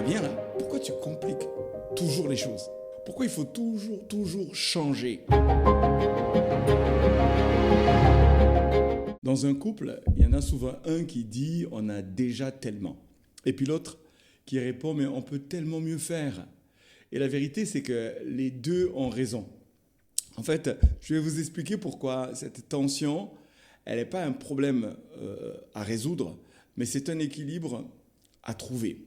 bien là? Pourquoi tu compliques toujours les choses? Pourquoi il faut toujours changer? Dans un couple, il y en a souvent un qui dit on a déjà tellement. Et puis l'autre qui répond mais on peut tellement mieux faire. Et la vérité, c'est que les deux ont raison. En fait, je vais vous expliquer pourquoi cette tension, elle n'est pas un problème à résoudre, mais c'est un équilibre à trouver.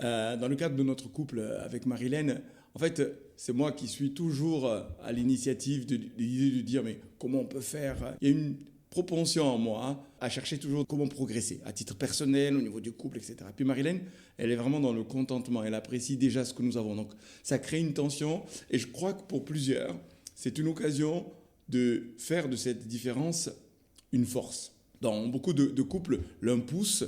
Dans le cadre de notre couple avec Marilène, en fait, c'est moi qui suis toujours à l'initiative de l'idée de dire mais comment on peut faire? Il y a une propension en moi à chercher toujours comment progresser, à titre personnel, au niveau du couple, etc. Puis Marilène, elle est vraiment dans le contentement, elle apprécie déjà ce que nous avons. Donc ça crée une tension et je crois que pour plusieurs, c'est une occasion de faire de cette différence une force. Dans beaucoup de couples, l'un pousse,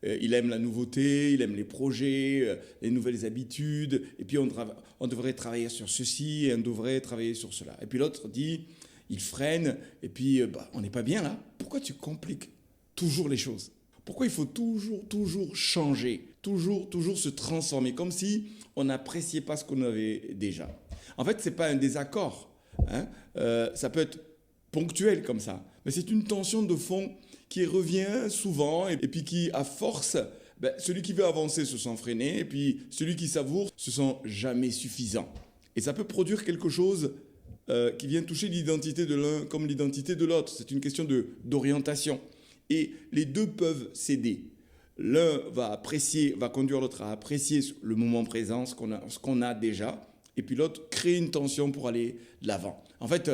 il aime la nouveauté, il aime les projets, les nouvelles habitudes, et puis on devrait travailler sur ceci, et on devrait travailler sur cela. Et puis l'autre dit, il freine, et puis on n'est pas bien là. Pourquoi tu compliques toujours les choses? Pourquoi il faut toujours changer, toujours se transformer, comme si on n'appréciait pas ce qu'on avait déjà? En fait, ce n'est pas un désaccord, hein. Ça peut être ponctuel comme ça, mais c'est une tension de fond qui revient souvent et puis qui, à force, celui qui veut avancer se sent freiné et puis celui qui savoure se sent jamais suffisant. Et ça peut produire quelque chose qui vient toucher l'identité de l'un comme l'identité de l'autre. C'est une question d'orientation. Et les deux peuvent s'aider. L'un va conduire l'autre à apprécier le moment présent, ce qu'on a déjà, et puis l'autre crée une tension pour aller de l'avant. En fait,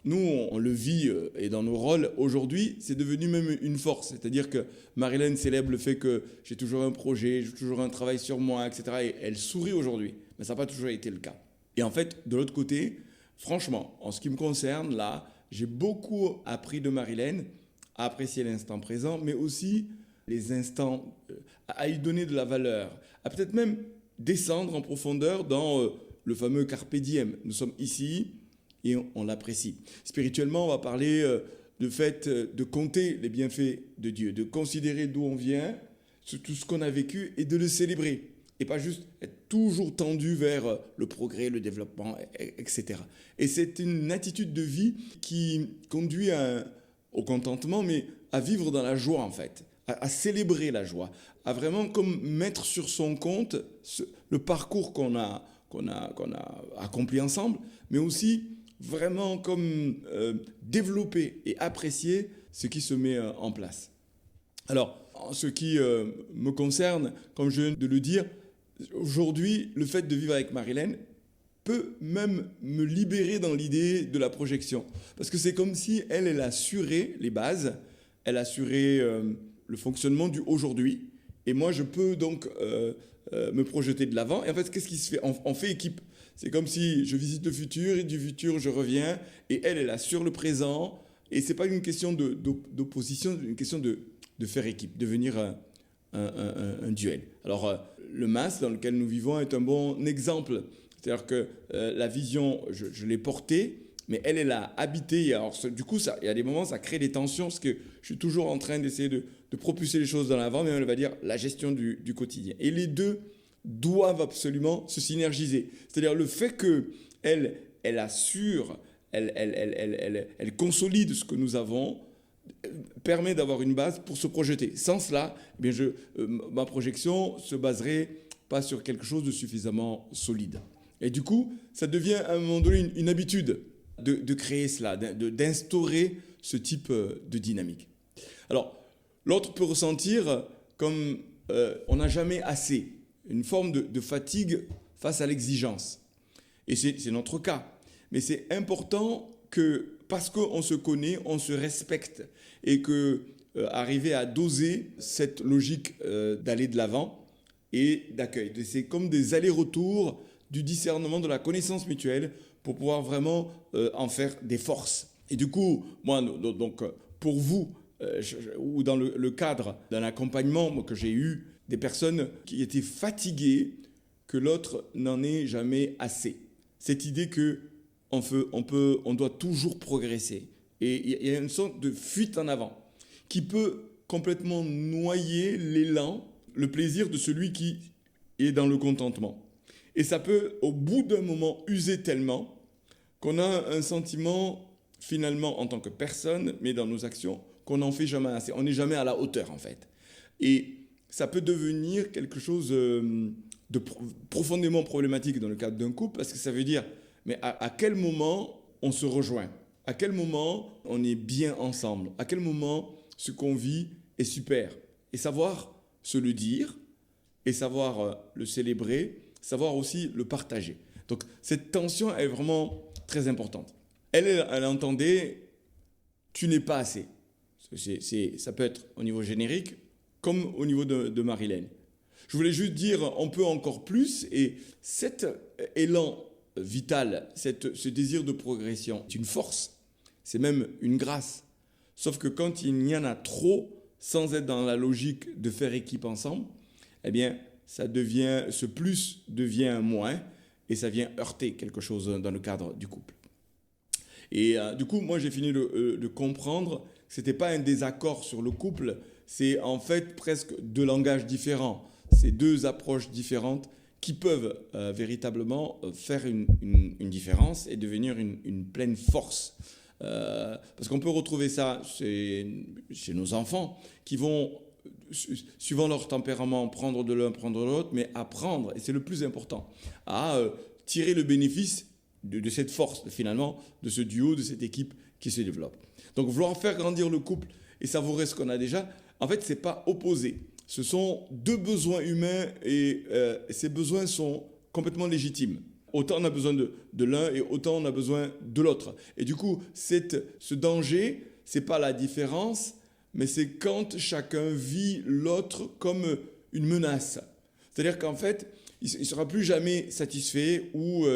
nous, on le vit et dans nos rôles, aujourd'hui, c'est devenu même une force. C'est-à-dire que Marilène célèbre le fait que j'ai toujours un projet, j'ai toujours un travail sur moi, etc. Et elle sourit aujourd'hui. Mais ça n'a pas toujours été le cas. Et en fait, de l'autre côté, franchement, en ce qui me concerne, là, j'ai beaucoup appris de Marilène à apprécier l'instant présent, mais aussi les instants, à y donner de la valeur, à peut-être même descendre en profondeur dans le fameux carpe diem. Nous sommes ici et on l'apprécie. Spirituellement, on va parler du fait de compter les bienfaits de Dieu, de considérer d'où on vient, tout ce qu'on a vécu et de le célébrer. Et pas juste être toujours tendu vers le progrès, le développement, etc. Et c'est une attitude de vie qui conduit au contentement, mais à vivre dans la joie en fait, à célébrer la joie, à vraiment comme mettre sur son compte le parcours qu'on a accompli ensemble, mais aussi vraiment comme développer et apprécier ce qui se met en place. Alors, en ce qui me concerne, comme je viens de le dire, aujourd'hui, le fait de vivre avec Marilène peut même me libérer dans l'idée de la projection. Parce que c'est comme si elle assurait les bases, elle assurait le fonctionnement du aujourd'hui, et moi je peux donc me projeter de l'avant. Et en fait, qu'est-ce qui se fait? On fait équipe. C'est comme si je visite le futur et du futur je reviens et elle assure le présent. Et ce n'est pas une question d'opposition, une question de faire équipe, de devenir un duel. Alors le MAS dans lequel nous vivons est un bon exemple. C'est-à-dire que la vision, je l'ai portée, mais elle a habité. Alors du coup, il y a des moments, ça crée des tensions parce que je suis toujours en train d'essayer de propulser les choses dans l'avant, mais elle va dire la gestion du quotidien. Et les deux doivent absolument se synergiser. C'est-à-dire le fait qu'elle assure, elle consolide ce que nous avons, permet d'avoir une base pour se projeter. Sans cela, eh bien ma projection se baserait pas sur quelque chose de suffisamment solide. Et du coup, ça devient à un moment donné une habitude de créer cela, d'instaurer ce type de dynamique. Alors, l'autre peut ressentir comme on n'a jamais assez, une forme de fatigue face à l'exigence. Et c'est notre cas. Mais c'est important que, parce qu'on se connaît, on se respecte. Et que arriver à doser cette logique d'aller de l'avant et d'accueil. C'est comme des allers-retours du discernement, de la connaissance mutuelle pour pouvoir vraiment en faire des forces. Et du coup, moi, donc, pour vous, ou dans le cadre d'un accompagnement que j'ai eu, des personnes qui étaient fatiguées que l'autre n'en ait jamais assez. Cette idée qu'on doit toujours progresser. Et il y a une sorte de fuite en avant qui peut complètement noyer l'élan, le plaisir de celui qui et dans le contentement. Et ça peut, au bout d'un moment, user tellement qu'on a un sentiment, finalement, en tant que personne, mais dans nos actions, qu'on n'en fait jamais assez. On n'est jamais à la hauteur, en fait. Et ça peut devenir quelque chose profondément problématique dans le cadre d'un couple, parce que ça veut dire, mais à quel moment on se rejoint? À quel moment on est bien ensemble? À quel moment ce qu'on vit est super? Et savoir se le dire, et savoir le célébrer, savoir aussi le partager. Donc cette tension est vraiment très importante. Elle entendait, tu n'es pas assez. Ça peut être au niveau générique, comme au niveau de Marilène. Je voulais juste dire, on peut encore plus, et cet élan vital, ce désir de progression, c'est une force, c'est même une grâce. Sauf que quand il y en a trop, sans être dans la logique de faire équipe ensemble, eh bien, ce plus devient un moins, et ça vient heurter quelque chose dans le cadre du couple. Et du coup, moi, j'ai fini de comprendre que ce n'était pas un désaccord sur le couple, c'est en fait presque deux langages différents. C'est deux approches différentes qui peuvent véritablement faire une différence et devenir une pleine force. Parce qu'on peut retrouver ça chez nos enfants qui vont, suivant leur tempérament, prendre de l'un, prendre de l'autre, mais apprendre, et c'est le plus important, à tirer le bénéfice de cette force, finalement, de ce duo, de cette équipe qui se développe. Donc, vouloir faire grandir le couple et savourer ce qu'on a déjà, en fait, ce n'est pas opposé. Ce sont deux besoins humains et ces besoins sont complètement légitimes. Autant on a besoin de l'un et autant on a besoin de l'autre. Et du coup, ce danger, ce n'est pas la différence, mais c'est quand chacun vit l'autre comme une menace. C'est-à-dire qu'en fait, il ne sera plus jamais satisfait ou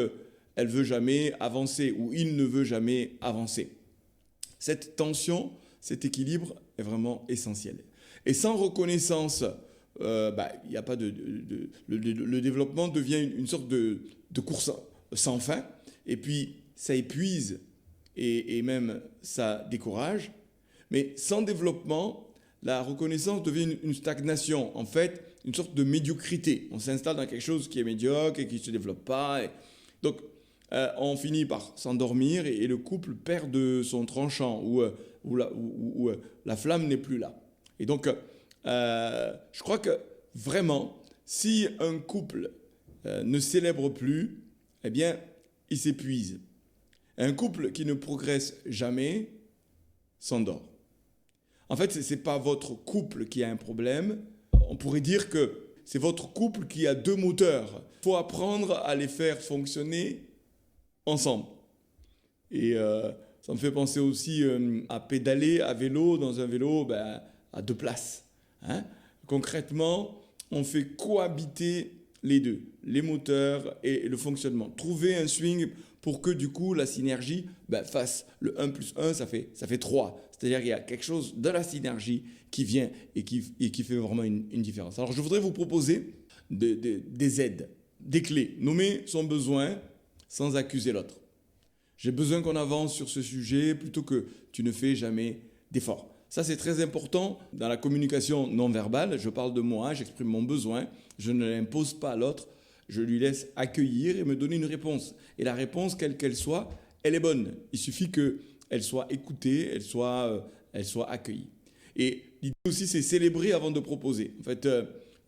elle ne veut jamais avancer ou il ne veut jamais avancer. Cette tension, cet équilibre est vraiment essentiel. Et sans reconnaissance, il n'y a pas le développement devient une sorte de course sans fin. Et puis, ça épuise et même ça décourage. Mais sans développement, la reconnaissance devient une stagnation. En fait, une sorte de médiocrité. On s'installe dans quelque chose qui est médiocre et qui ne se développe pas. Donc, on finit par s'endormir et le couple perd de son tranchant où la flamme n'est plus là. Et donc, je crois que vraiment, si un couple ne célèbre plus, eh bien, il s'épuise. Un couple qui ne progresse jamais s'endort. En fait, ce n'est pas votre couple qui a un problème. On pourrait dire que c'est votre couple qui a deux moteurs. Il faut apprendre à les faire fonctionner ensemble. Et ça me fait penser aussi à pédaler à vélo, dans un vélo à deux places. Hein? Concrètement, on fait cohabiter les deux, les moteurs et le fonctionnement. Trouver un swing pour que du coup la synergie fasse le 1 plus 1, ça fait 3. C'est-à-dire qu'il y a quelque chose de la synergie qui vient et qui fait vraiment une différence. Alors je voudrais vous proposer des aides, des clés. Nommer son besoin sans accuser l'autre. J'ai besoin qu'on avance sur ce sujet plutôt que tu ne fais jamais d'effort. Ça, c'est très important dans la communication non verbale. Je parle de moi, j'exprime mon besoin, je ne l'impose pas à l'autre, je lui laisse accueillir et me donner une réponse. Et la réponse, quelle qu'elle soit, elle est bonne. Il suffit qu'elle soit écoutée, elle soit accueillie. Et l'idée aussi, c'est célébrer avant de proposer. En fait,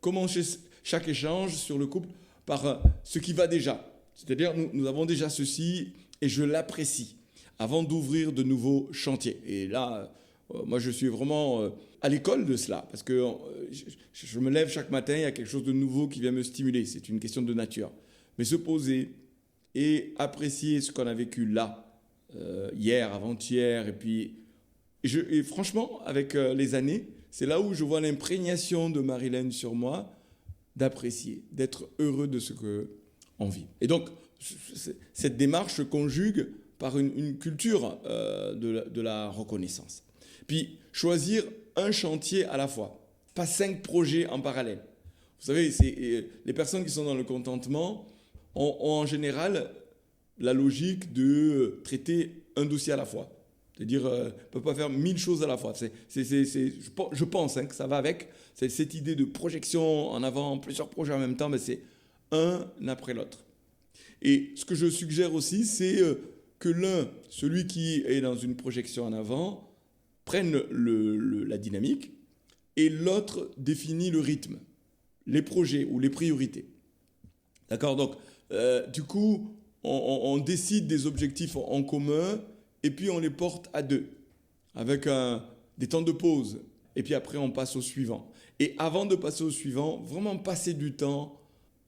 commencer chaque échange sur le couple par ce qui va déjà. C'est-à-dire, nous avons déjà ceci et je l'apprécie avant d'ouvrir de nouveaux chantiers. Et là, moi, je suis vraiment à l'école de cela parce que je me lève chaque matin, il y a quelque chose de nouveau qui vient me stimuler. C'est une question de nature. Mais se poser et apprécier ce qu'on a vécu là, hier, avant-hier, et franchement, avec les années, c'est là où je vois l'imprégnation de Marilène sur moi, d'apprécier, d'être heureux de ce qu'on vit. Et donc, cette démarche se conjugue par une culture de la reconnaissance. Puis, choisir un chantier à la fois, pas 5 projets en parallèle. Vous savez, les personnes qui sont dans le contentement ont en général la logique de traiter un dossier à la fois. C'est-à-dire, on ne peut pas faire 1000 choses à la fois. Je pense que ça va avec. C'est cette idée de projection en avant, plusieurs projets en même temps, mais c'est un après l'autre. Et ce que je suggère aussi, c'est que celui qui est dans une projection en avant, prenne la dynamique et l'autre définit le rythme, les projets ou les priorités. D'accord? Donc, du coup, on décide des objectifs en commun et puis on les porte à deux, avec des temps de pause. Et puis après, on passe au suivant. Et avant de passer au suivant, vraiment passer du temps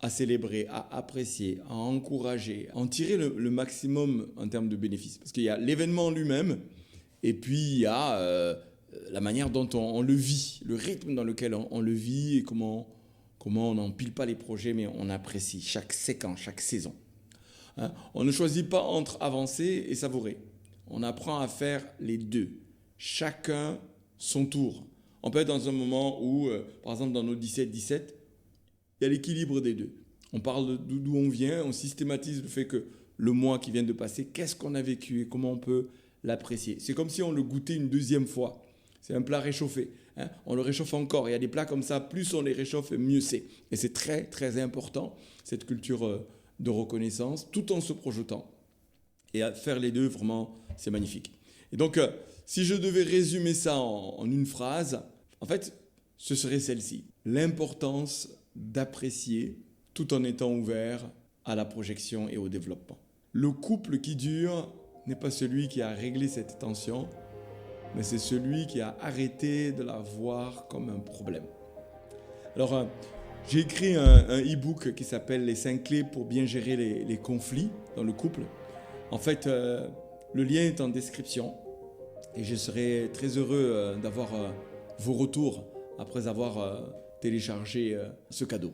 à célébrer, à apprécier, à encourager, à en tirer le maximum en termes de bénéfices. Parce qu'il y a l'événement lui-même, et puis il y a la manière dont on le vit, le rythme dans lequel on le vit, et comment on n'empile pas les projets, mais on apprécie chaque séquence, chaque saison. Hein? On ne choisit pas entre avancer et savourer. On apprend à faire les deux, chacun son tour. On peut être dans un moment où, par exemple dans nos 17-17, il y a l'équilibre des deux. On parle d'où on vient, on systématise le fait que le mois qui vient de passer, qu'est-ce qu'on a vécu et comment on peut l'apprécier. C'est comme si on le goûtait une deuxième fois. C'est un plat réchauffé. Hein? On le réchauffe encore. Il y a des plats comme ça, plus on les réchauffe, mieux c'est. Et c'est très, très important, cette culture de reconnaissance, tout en se projetant. Et à faire les deux, vraiment, c'est magnifique. Et donc, si je devais résumer ça en une phrase, en fait, ce serait celle-ci. L'importance d'apprécier tout en étant ouvert à la projection et au développement. Le couple qui dure n'est pas celui qui a réglé cette tension, mais c'est celui qui a arrêté de la voir comme un problème. Alors, j'ai écrit un e-book qui s'appelle « Les 5 clés pour bien gérer les conflits dans le couple ». En fait, le lien est en description et je serai très heureux d'avoir vos retours après avoir téléchargé ce cadeau.